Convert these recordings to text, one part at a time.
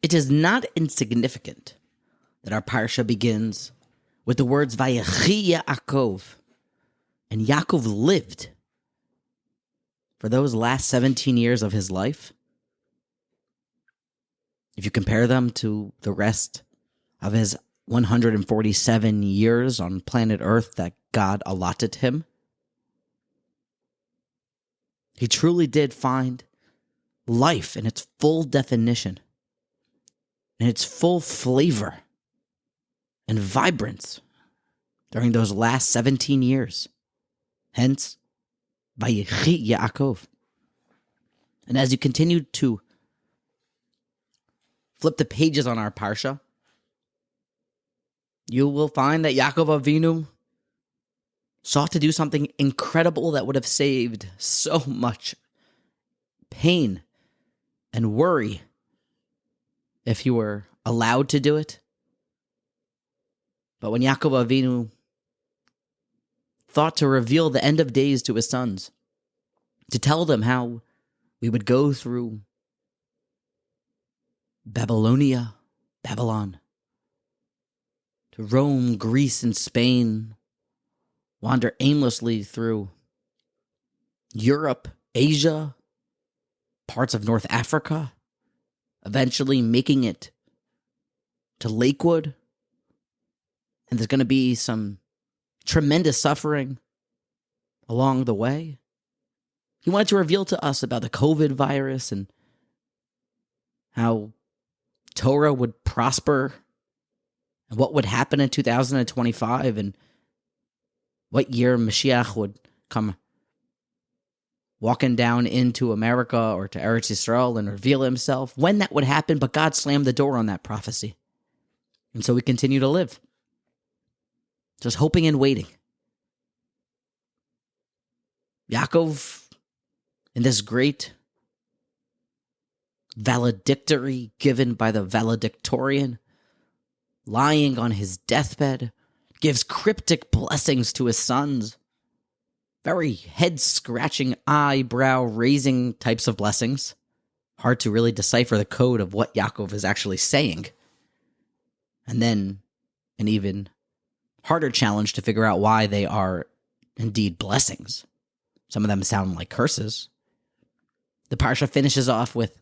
It is not insignificant that our parsha begins with the words Vayechi Yaakov, and Yaakov lived for those last 17 years of his life. If you compare them to the rest of his 147 years on planet Earth that God allotted him, he truly did find life in its full definition, in its full flavor and vibrance during those last 17 years. Hence, Vayechi Yaakov. And as you continue to flip the pages on our parsha, you will find that Yaakov Avinu sought to do something incredible that would have saved so much pain and worry if he were allowed to do it. But when Yaakov Avinu thought to reveal the end of days to his sons, to tell them how we would go through Babylon, to Rome, Greece, and Spain, wander aimlessly through Europe, Asia, parts of North Africa, eventually making it to Lakewood. And there's going to be some tremendous suffering along the way. He wanted to reveal to us about the COVID virus and how Torah would prosper and what would happen in 2025 and what year Mashiach would come walking down into America or to Eretz Yisrael and reveal himself, when that would happen, but God slammed the door on that prophecy. And so we continue to live, just hoping and waiting. Yaakov, in this great valedictory given by the valedictorian, lying on his deathbed, gives cryptic blessings to his sons. Very head-scratching, eyebrow-raising types of blessings. Hard to really decipher the code of what Yaakov is actually saying. And then an even harder challenge to figure out why they are indeed blessings. Some of them sound like curses. The parsha finishes off with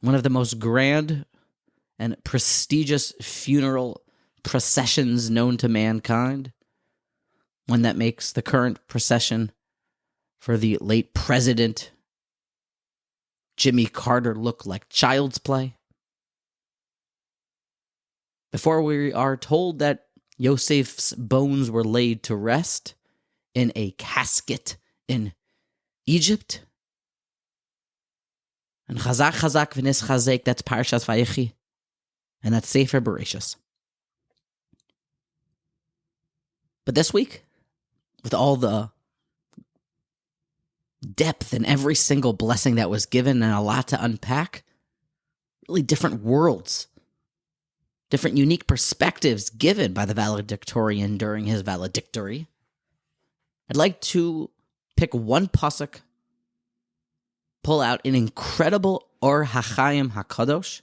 one of the most grand and prestigious funeral processions known to mankind. One that makes the current procession for the late president Jimmy Carter look like child's play. Before we are told that Yosef's bones were laid to rest in a casket in Egypt. And Chazak v'nis chazek, that's Parshas Vayichi, and that's Sefer Bereshis. But this week, with all the depth in every single blessing that was given and a lot to unpack, really different worlds, different unique perspectives given by the valedictorian during his valedictory, I'd like to pick one pasuk, pull out an incredible Or HaChaim HaKadosh.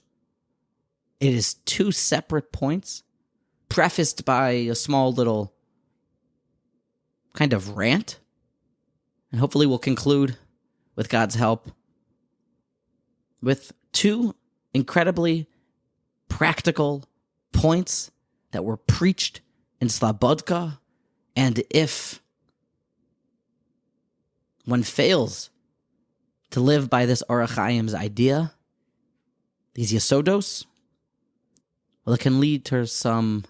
It is two separate points, prefaced by a small little kind of rant, and hopefully we'll conclude, with God's help, with two incredibly practical points that were preached in Slabodka, and if one fails to live by this Or HaChaim's idea, these Yesodos, well, it can lead to some,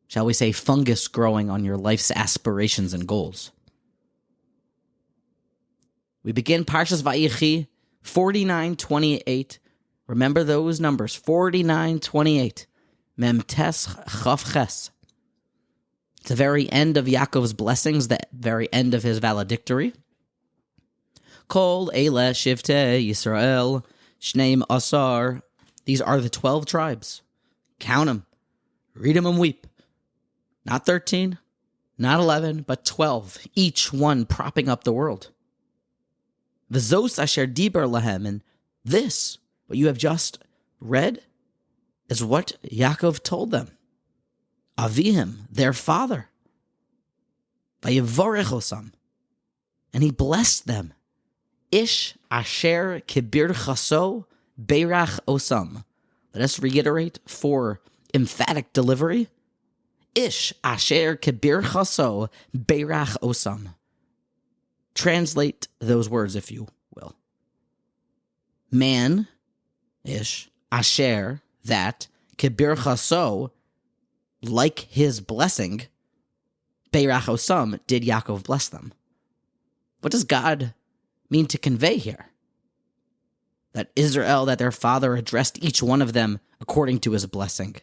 shall we say, fungus growing on your life's aspirations and goals. We begin Parshas Vayichi, 49:28. Remember those numbers, 49:28. Mem tes chav ches. It's the very end of Yaakov's blessings, the very end of his valedictory. Kol eile shivtei Yisrael, shneim asar. These are the 12 tribes. Count them. Read them and weep. Not 13, not 11, but 12. Each one propping up the world. V'zos asher diber lahem. And this, what you have just read is what Yaakov told them. Avihim, their father. Vayevorech osam. And he blessed them. Ish asher kibir chaso beirach osam. Let us reiterate for emphatic delivery. Ish asher kibir chaso beirach osam. Translate those words, if you will. Man, ish, asher, that, kibir chaso, like his blessing, beirach osam, did Yaakov bless them. What does God mean to convey here? That Israel, that their father addressed each one of them according to his blessing.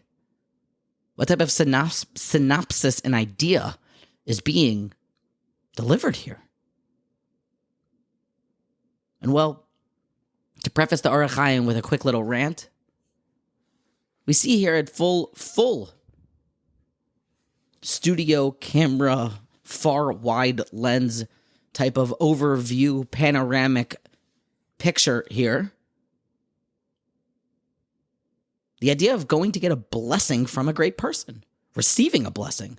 What type of synopsis and idea is being delivered here? And well, to preface the Or HaChaim with a quick little rant, we see here at full studio camera, far wide lens type of overview panoramic picture here. The idea of going to get a blessing from a great person, receiving a blessing.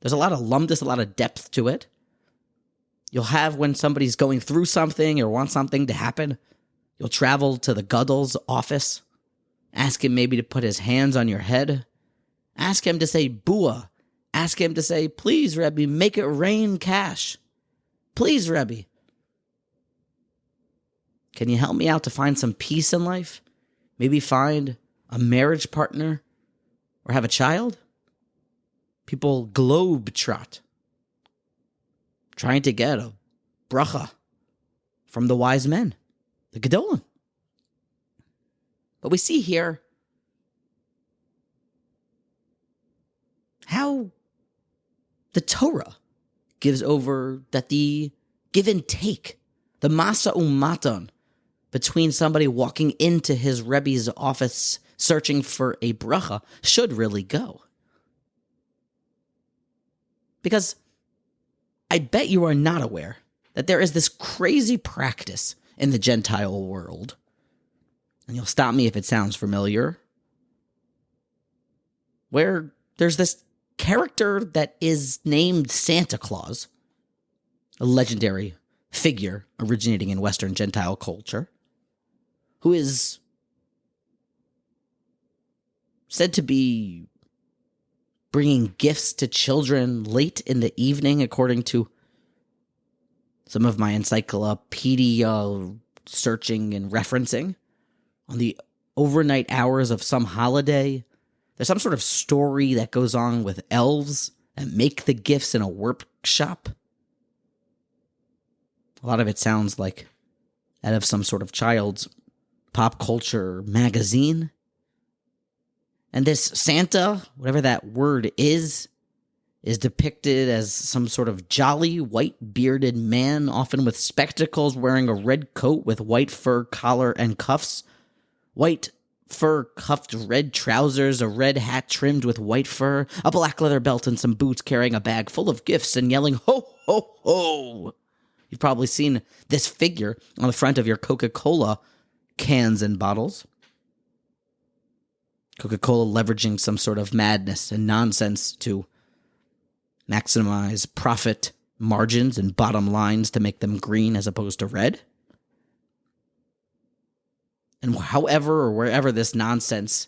There's a lot of lumbness, a lot of depth to it. You'll have when somebody's going through something or wants something to happen, you'll travel to the Gadol's office, ask him maybe to put his hands on your head, ask him to say bua, ask him to say, please, Rebbe, make it rain cash. Please, Rebbe. Can you help me out to find some peace in life? Maybe find a marriage partner or have a child? People globe-trot, trying to get a bracha from the wise men, the Gedolim. But we see here how the Torah gives over that the give and take, the masa umaton, between somebody walking into his Rebbe's office searching for a bracha should really go. Because I bet you are not aware that there is this crazy practice in the Gentile world, and you'll stop me if it sounds familiar, where there's this character that is named Santa Claus, a legendary figure originating in Western Gentile culture, who is said to be bringing gifts to children late in the evening, according to some of my encyclopedia searching and referencing, on the overnight hours of some holiday. There's some sort of story that goes on with elves that make the gifts in a workshop. A lot of it sounds like out of some sort of child's pop culture magazine. And this Santa, whatever that word is depicted as some sort of jolly, white-bearded man, often with spectacles, wearing a red coat with white fur collar and cuffs, white fur cuffed red trousers, a red hat trimmed with white fur, a black leather belt, and some boots, carrying a bag full of gifts and yelling, ho, ho, ho. You've probably seen this figure on the front of your Coca-Cola cans and bottles. Coca-Cola leveraging some sort of madness and nonsense to maximize profit margins and bottom lines to make them green as opposed to red. And however or wherever this nonsense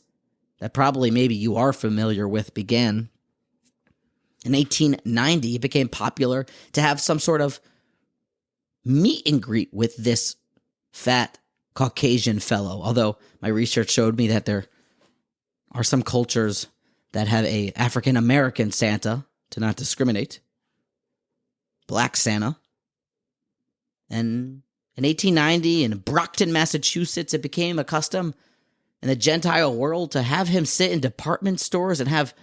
that probably maybe you are familiar with began, in 1890 it became popular to have some sort of meet and greet with this fat Caucasian fellow. Although my research showed me that there are some cultures that have a African-American Santa, to not discriminate, Black Santa. And in 1890, in Brockton, Massachusetts, it became a custom in the Gentile world to have him sit in department stores and have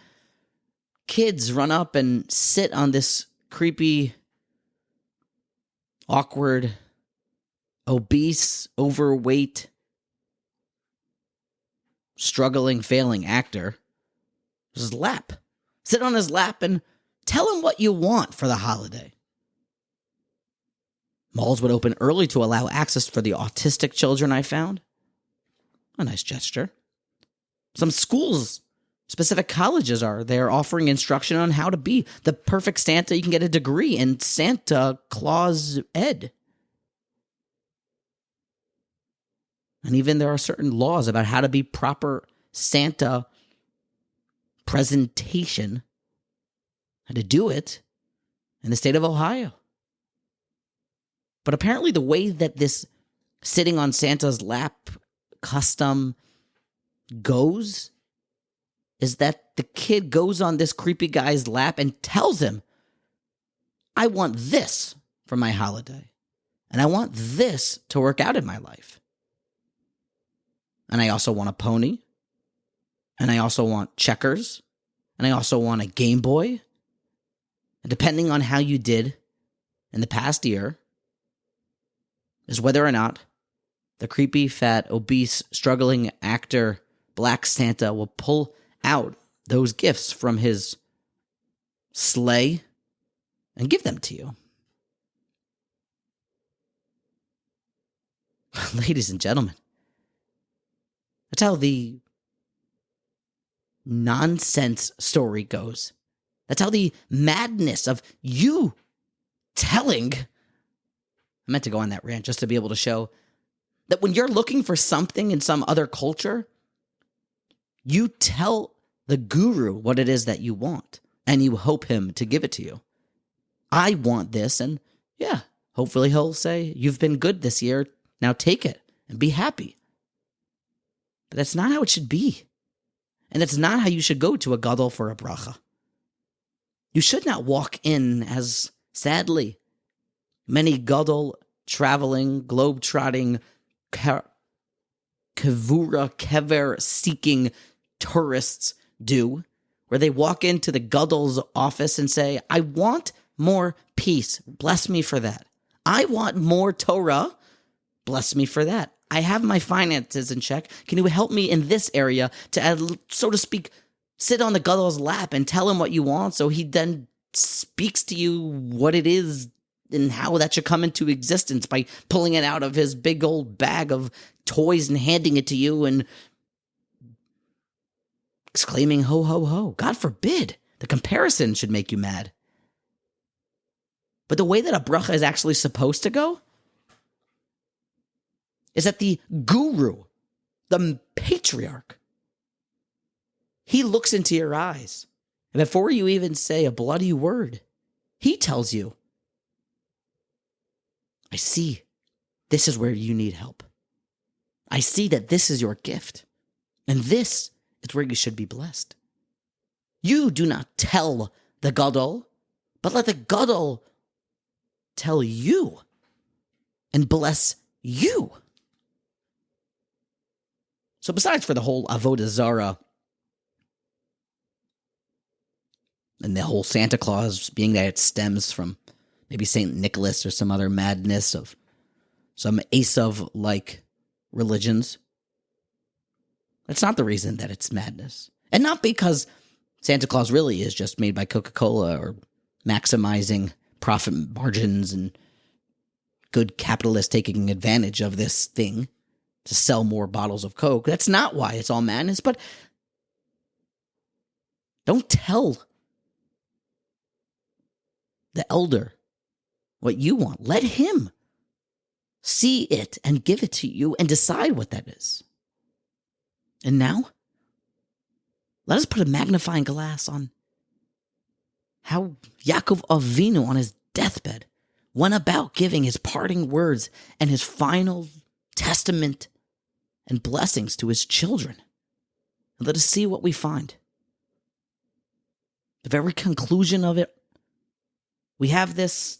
kids run up and sit on this creepy, awkward, obese, overweight, struggling, failing actor. His lap. Sit on his lap and tell him what you want for the holiday. Malls would open early to allow access for the autistic children, I found. A nice gesture. Some schools, specific colleges they're offering instruction on how to be the perfect Santa. You can get a degree in Santa Claus Ed. And even there are certain laws about how to be proper Santa presentation, how to do it in the state of Ohio. But apparently the way that this sitting on Santa's lap custom goes is that the kid goes on this creepy guy's lap and tells him, I want this for my holiday. And I want this to work out in my life. And I also want a pony. And I also want checkers. And I also want a Game Boy. And depending on how you did in the past year, is whether or not the creepy, fat, obese, struggling actor Black Santa will pull out those gifts from his sleigh and give them to you. Ladies and gentlemen, that's how the nonsense story goes. That's how the madness of you telling... I meant to go on that rant just to be able to show that when you're looking for something in some other culture, you tell the guru what it is that you want, and you hope him to give it to you. I want this, and yeah, hopefully he'll say, you've been good this year, now take it and be happy. But that's not how it should be. And that's not how you should go to a gadol for a bracha. You should not walk in as, sadly, many gadol traveling, globe-trotting, kavura, kever seeking tourists do, where they walk into the gadol's office and say, I want more peace. Bless me for that. I want more Torah. Bless me for that. I have my finances in check. Can you help me in this area to, so to speak, sit on the gadol's lap and tell him what you want so he then speaks to you what it is and how that should come into existence by pulling it out of his big old bag of toys and handing it to you and exclaiming, ho, ho, ho. God forbid. The comparison should make you mad. But the way that a bracha is actually supposed to go is that the guru, the patriarch, he looks into your eyes. And before you even say a bloody word, he tells you, I see this is where you need help. I see that this is your gift. And this is where you should be blessed. You do not tell the gadol, but let the gadol tell you and bless you. So besides for the whole avodah zara and the whole Santa Claus being that it stems from maybe St. Nicholas or some other madness of some Esav-like religions, that's not the reason that it's madness. And not because Santa Claus really is just made by Coca-Cola or maximizing profit margins and good capitalists taking advantage of this thing to sell more bottles of Coke. That's not why it's all madness, but don't tell the elder what you want. Let him see it and give it to you and decide what that is. And now, let us put a magnifying glass on how Yaakov Avinu on his deathbed went about giving his parting words and his final testament and blessings to his children. And let us see what we find. The very conclusion of it, we have this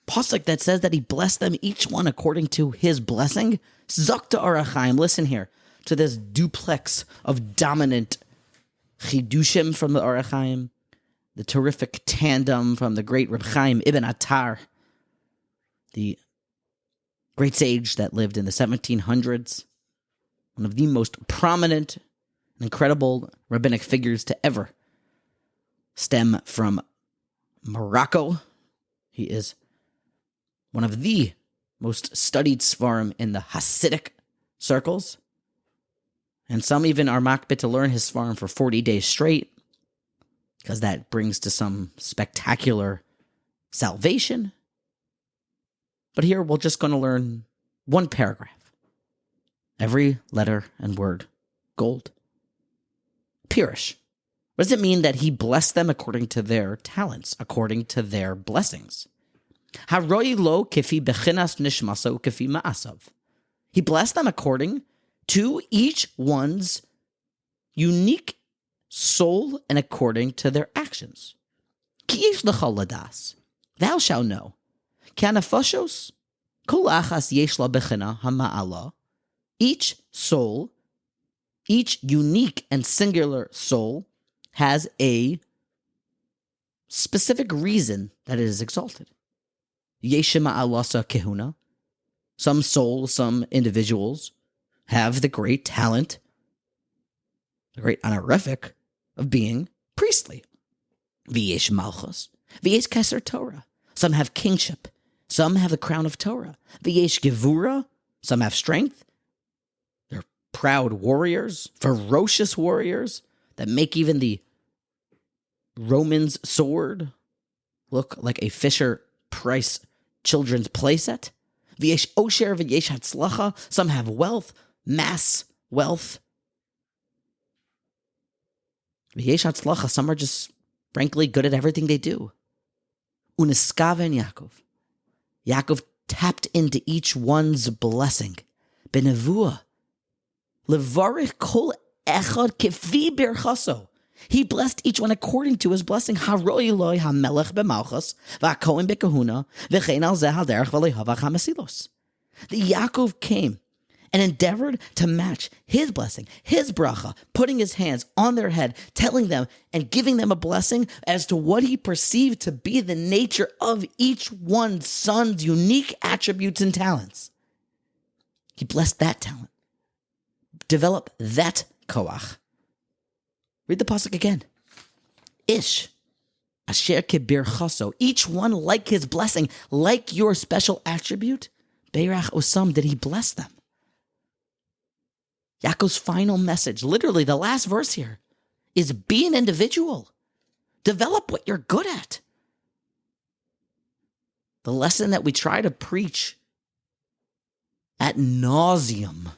pasuk that says that he blessed them each one according to his blessing. Zokta Or HaChaim, listen here to this duplex of dominant chidushim from the Or HaChaim, the terrific tandem from the great Reb Chaim Ibn Attar, the great sage that lived in the 1700s, one of the most prominent and incredible rabbinic figures to ever stem from Morocco. He is one of the most studied Sfarim in the Hasidic circles. And some even are makbid to learn his farm for 40 days straight, because that brings to some spectacular salvation. But here we're just going to learn one paragraph. Every letter and word, gold. Pirish. What does it mean that he blessed them according to their talents, according to their blessings? Haroi lo kifi bechinas nishmaso kifi ma'asav. He blessed them according to each one's unique soul and according to their actions. Ki yesh lecha ladas. Thou shalt know. Ki hanafashos kol achas yesh la bechina hama'ala. Each soul, each unique and singular soul, has a specific reason that it is exalted. Yeshima alasa kehuna. Some souls, some individuals have the great talent, the great honorific of being priestly. V'yesh malchus. V'yesh keser Torah. Some have kingship. Some have the crown of Torah. V'yesh gevura. Some have strength. They're proud warriors, ferocious warriors that make even the Roman's sword look like a Fisher Price children's playset. V'yesh osher v'yesh hatzlacha. Some have wealth, mass wealth. V'yesh hatzlacha. Some are just, frankly, good at everything they do. Uniskaven Yaakov. Yaakov tapped into each one's blessing. Benevua. Levarich kol echad kefi birchaso. He blessed each one according to his blessing. Haroi Eloi hamelech b'malchus v'hakohen b'kahuna v'chein al zeh haderech v'lehavach hamasilos. The Yaakov came and endeavored to match his blessing, his bracha, putting his hands on their head, telling them and giving them a blessing as to what he perceived to be the nature of each one's son's unique attributes and talents. He blessed that talent. Develop that koach. Read the pasuk again. Ish, asher kibir chaso. Each one like his blessing, like your special attribute. Beirach osam, did he bless them? Yaakov's final message, literally the last verse here, is be an individual. Develop what you're good at. The lesson that we try to preach ad nauseum,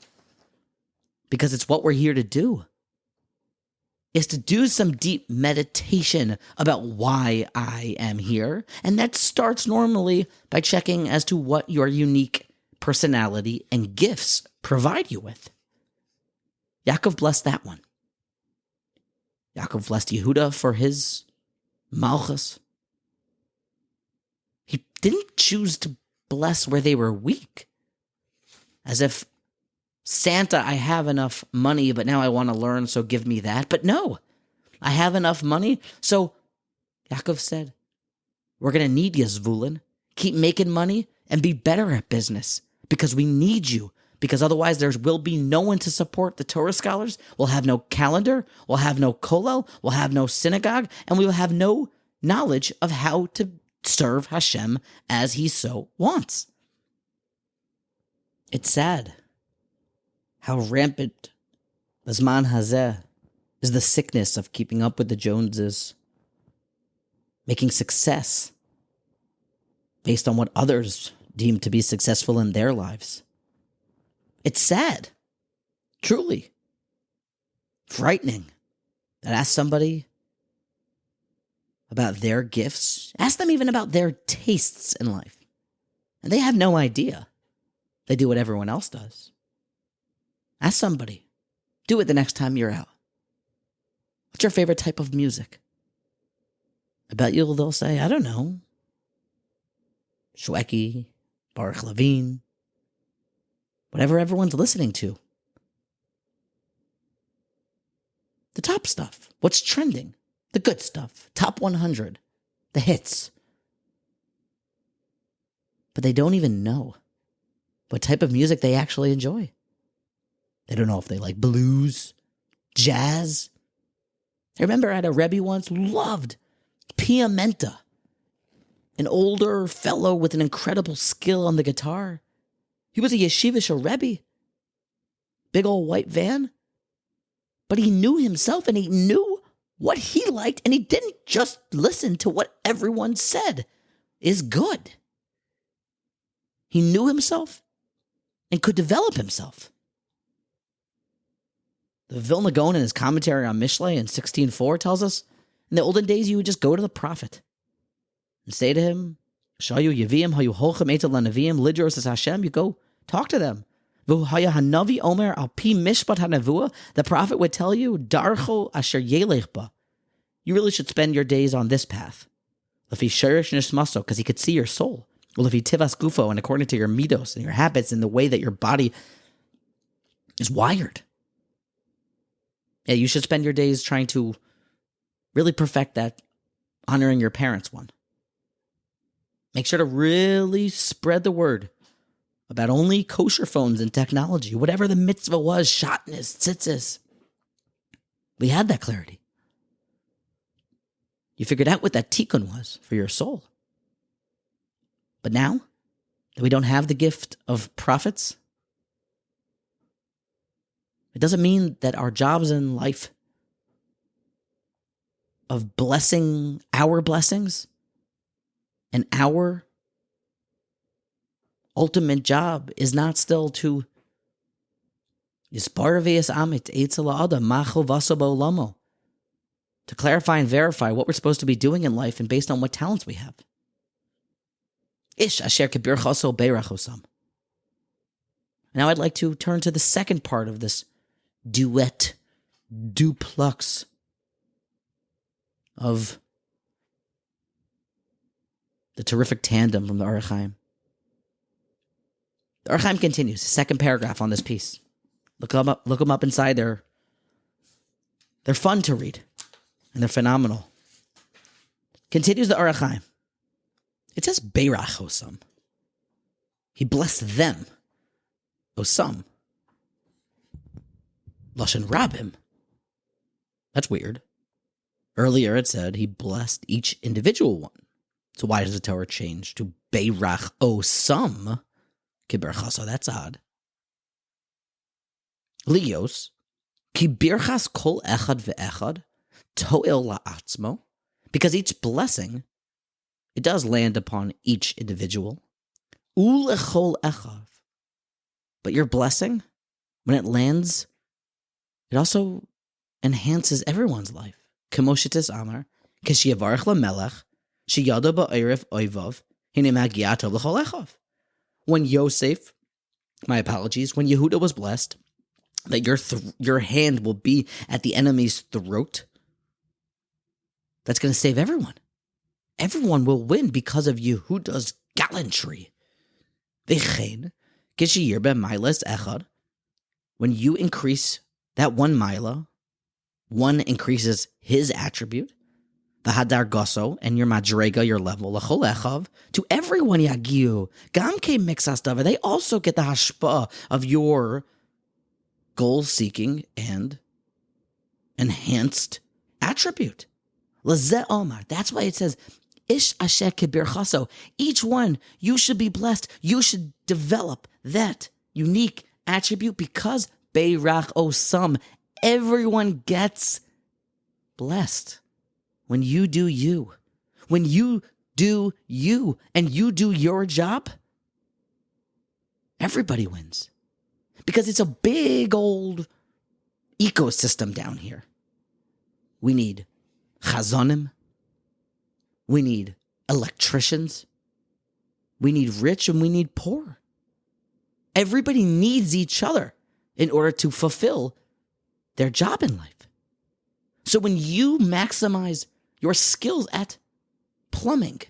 because it's what we're here to do, is to do some deep meditation about why I am here. And that starts normally by checking as to what your unique personality and gifts provide you with. Yaakov blessed that one. Yaakov blessed Yehuda for his malchus. He didn't choose to bless where they were weak. As if, Santa, I have enough money, but now I want to learn, so give me that. But no, I have enough money. So Yaakov said, we're going to need you, Zavulin. Keep making money and be better at business because we need you. Because otherwise there will be no one to support the Torah scholars. We'll have no calendar. We'll have no kollel. We'll have no synagogue. And we will have no knowledge of how to serve Hashem as he so wants. It's sad how rampant Bazman Hazeh is the sickness of keeping up with the Joneses, making success based on what others deem to be successful in their lives. It's sad, truly frightening, that ask somebody about their gifts, ask them even about their tastes in life, and they have no idea. They do what everyone else does. Ask somebody. Do it the next time you're out. What's your favorite type of music? I bet they'll say, I don't know. Shweki, Baruch Levine, whatever everyone's listening to. The top stuff. What's trending? The good stuff. Top 100. The hits. But they don't even know what type of music they actually enjoy. They don't know if they like blues, jazz. I remember I had a Rebbe once loved Piamenta, an older fellow with an incredible skill on the guitar. He was a yeshivish Rebbe. Big old white van. But he knew himself and he knew what he liked, and he didn't just listen to what everyone said is good. He knew himself and could develop himself. The Vilna Gaon in his commentary on Mishlei in 16:4 tells us, in the olden days, you would just go to the prophet and say to him, Shayu Yavim, Hayu Holchem Etel Lanavim, Lidros as Hashem, you go talk to them. V'haya Hanavi Omer Al Pi Mishpat Hanavua, the prophet would tell you, Darcho Asher Yelech Ba. You really should spend your days on this path. Lefi Sherish Nishmaso, because he could see your soul. Lefi Tivas Gufo, and according to your midos and your habits and the way that your body is wired. Yeah, you should spend your days trying to really perfect that honoring your parents one. Make sure to really spread the word about only kosher phones and technology, whatever the mitzvah was, shatnez, tzitzis. We had that clarity. You figured out what that tikkun was for your soul. But now that we don't have the gift of prophets, it doesn't mean that our jobs in life of blessing our blessings and our ultimate job is not still to clarify and verify what we're supposed to be doing in life and based on what talents we have. Now I'd like to turn to the second part of this duet, duplex of the terrific tandem from the Or HaChaim. The Or HaChaim continues, second paragraph on this piece. Look them up inside. They're fun to read, and they're phenomenal. Continues the Or HaChaim. It says Beirach Osam. He blessed them. Osam. Lashon Rabim. That's weird. Earlier it said he blessed each individual one. So why does the Torah change to Beirach Osam? Kiberchaso, that's odd. Lios, Kibirchas kol echad ve'echad, to'il la'atzmo, because each blessing, it does land upon each individual. Ulechol echav. But your blessing, when it lands, it also enhances everyone's life. Kemoshitis Amar, Kishiyavarech lamelech, Shiyada ba'erev oivav, hine magiatov l'chol echav. When Yosef, my apologies, when Yehuda was blessed, that your hand will be at the enemy's throat, that's going to save everyone. Everyone will win because of Yehuda's gallantry. V'chein, kishiyir b'mailas echad, when you increase that one mila, one increases his attribute, the hadar goso, and your madrega, your level, l'chol echav, to everyone yagiu, gam ke mixas davar, they also get the hashpa of your goal-seeking and enhanced attribute. Lazeh omar, that's why it says, ish asher kibirchaso, each one, you should be blessed, you should develop that unique attribute because beirach osam, everyone gets blessed. When you do you, when you do you, and you do your job, everybody wins. Because it's a big old ecosystem down here. We need chazonim. We need electricians. We need rich and we need poor. Everybody needs each other in order to fulfill their job in life. So when you maximize your skills at plumbing,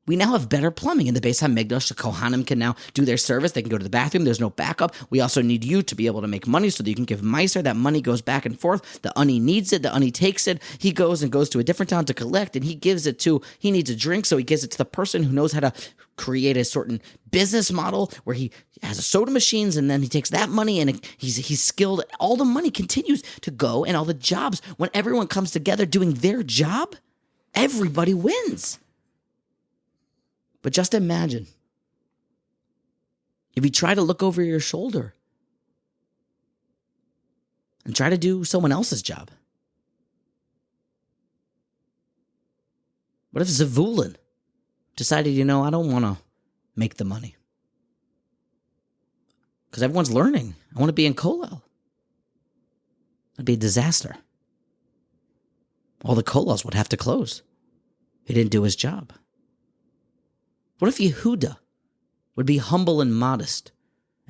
we now have better plumbing in the Beis HaMikdash. The Kohanim can now do their service. They can go to the bathroom. There's no backup. We also need you to be able to make money so that you can give Meiser. That money goes back and forth. The Ani needs it. The Ani takes it. He goes to a different town to collect, and he gives it to, he needs a drink, so he gives it to the person who knows how to create a certain business model where he has a soda machines, and then he takes that money and he's skilled. All the money continues to go, and all the jobs, when everyone comes together doing their job, everybody wins. But just imagine if you try to look over your shoulder and try to do someone else's job. What if Zavulin decided, I don't want to make the money? Because everyone's learning. I want to be in kollel. That'd be a disaster. All the kollels would have to close. He didn't do his job. What if Yehuda would be humble and modest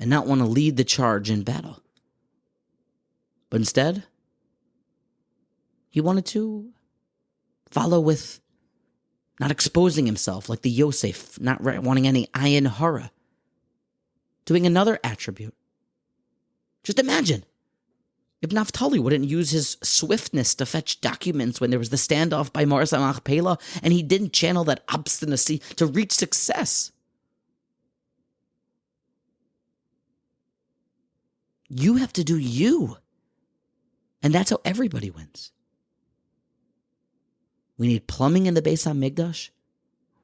and not want to lead the charge in battle? But instead, he wanted to follow with not exposing himself like the Yosef, not wanting any ayin hara, doing another attribute. Just imagine if Naphtali wouldn't use his swiftness to fetch documents when there was the standoff by Maris Machpelah, and he didn't channel that obstinacy to reach success. You have to do you. And that's how everybody wins. We need plumbing in the Beis HaMikdash.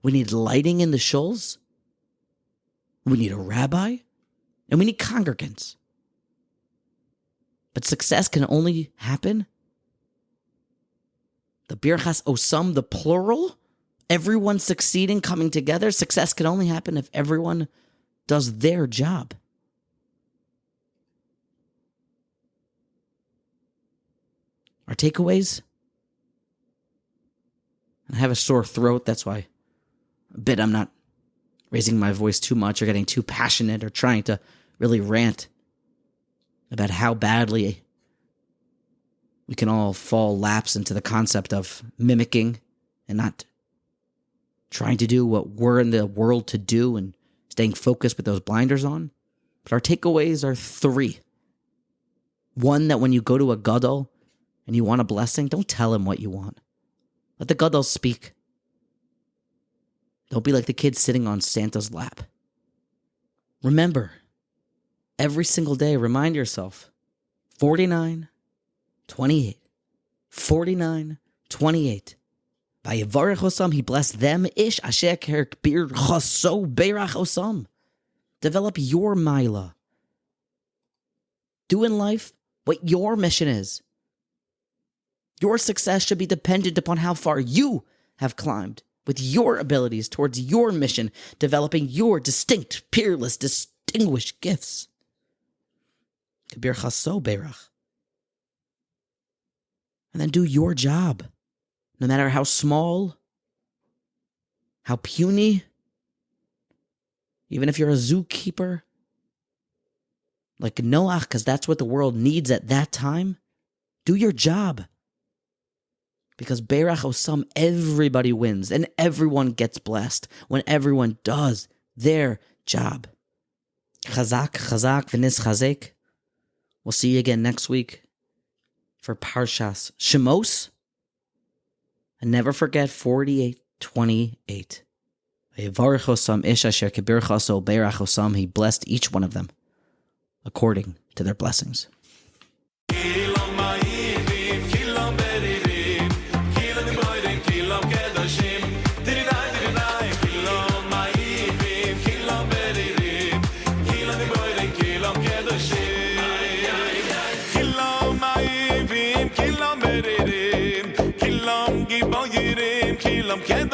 We need lighting in the shuls. We need a rabbi. And we need congregants. But success can only happen. The Birchas Osam, the plural, everyone succeeding, coming together. Success can only happen if everyone does their job. Our takeaways? I have a sore throat, that's why I'm not raising my voice too much or getting too passionate or trying to really rant about how badly we can all lapse into the concept of mimicking and not trying to do what we're in the world to do and staying focused with those blinders on. But our takeaways are 3. 1, that when you go to a gadol and you want a blessing, don't tell him what you want. Let the gadol speak. Don't be like the kid sitting on Santa's lap. Remember, every single day, remind yourself, 49:28. 49:28. Vayevarech osam, he blessed them. Ish asher bir chaso beirach osam. Develop your mila. Do in life what your mission is. Your success should be dependent upon how far you have climbed with your abilities towards your mission, developing your distinct, peerless, distinguished gifts. Kabir chaso beirach. And then do your job, no matter how small, how puny, even if you're a zookeeper, like Noach, because that's what the world needs at that time. Do your job. Because Beirach Osam, everybody wins and everyone gets blessed when everyone does their job. Chazak, v'nis chazek. We'll see you again next week for Parshas Shamos. And never forget 48:28. Vayevarech Osam ish asher kibir chaso Beirach Osam. He blessed each one of them according to their blessings. Kilam